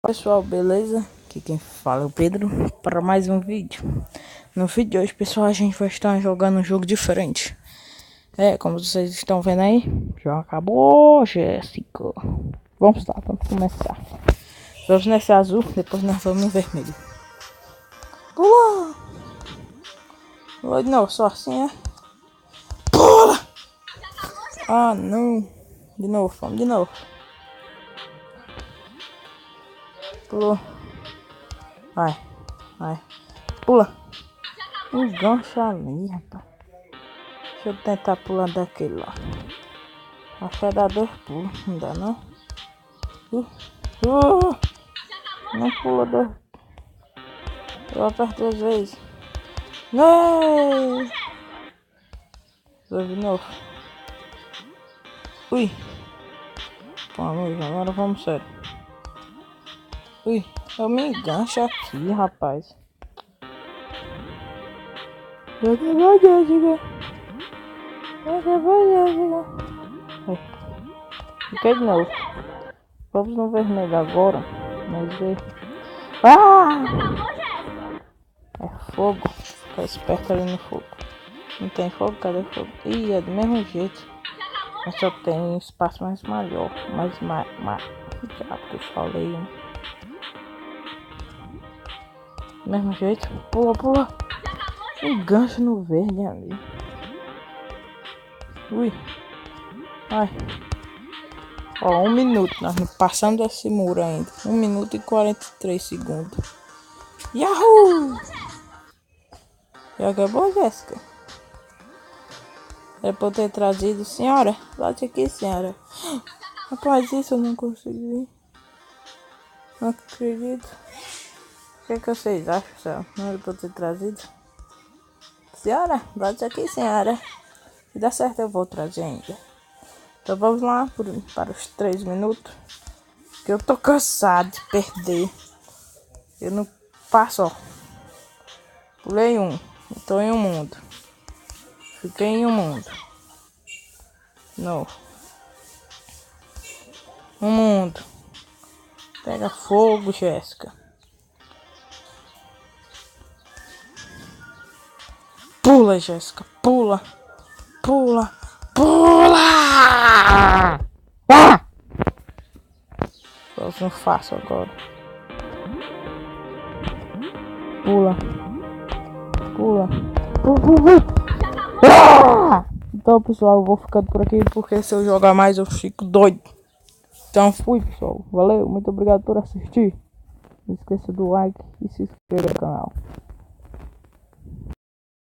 Pessoal, beleza? Aqui quem fala é o Pedro para mais um vídeo. No vídeo de hoje, pessoal, a gente vai estar jogando um jogo diferente. Como vocês estão vendo aí, já acabou, Jéssica. Vamos lá, vamos começar. Vamos nesse azul, depois nós vamos no vermelho. Pula! Oi, não, só assim, Pula! Ah, não. De novo, vamos de novo. Pulou. Vai. Pula. Engancha ali, rapaz. Deixa eu tentar pular daquele lá. Acho que vai dar 2 pulos. Não dá, não? Não pula 2. Eu aperto 2 vezes. Não! Vou de novo. Ui. Vamos, agora vamos sério. Ui. Eu me engancho aqui, rapaz. Fiquei de novo. Vamos no vermelho agora. Vamos ver. É fogo. Fica esperto ali no fogo. Não tem fogo? Cadê fogo? Ih, é do mesmo jeito. Mas só tem espaço mais maior. Já que eu falei, né? Do mesmo jeito. Pula. Engancha no verde ali. Ui. Ai. Ó, 1 minuto. Nós não passamos desse muro ainda. 1 minuto e 43 segundos. Yahoo! Já acabou, Jéssica? Era pra eu ter trazido. Senhora, volte aqui, senhora. Rapaz, isso eu não consegui. Não acredito. O que vocês acham, senhora? Não era pra eu ter trazido? Senhora, volte aqui, senhora. Se dá certo, eu vou trazer ainda. Então vamos lá para os 3 minutos. Que eu tô cansado de perder. Eu não passo, ó. Pulei um. Estou em um mundo. Fiquei em um mundo. Não. Um mundo. Pega fogo, Jéssica. Pula, Jéssica. Pula. Eu não faço agora. Pula. Então, pessoal, eu vou ficando por aqui, porque se eu jogar mais eu fico doido. Então fui, pessoal. Valeu, muito obrigado por assistir. Não esqueça do like e se inscrever no canal.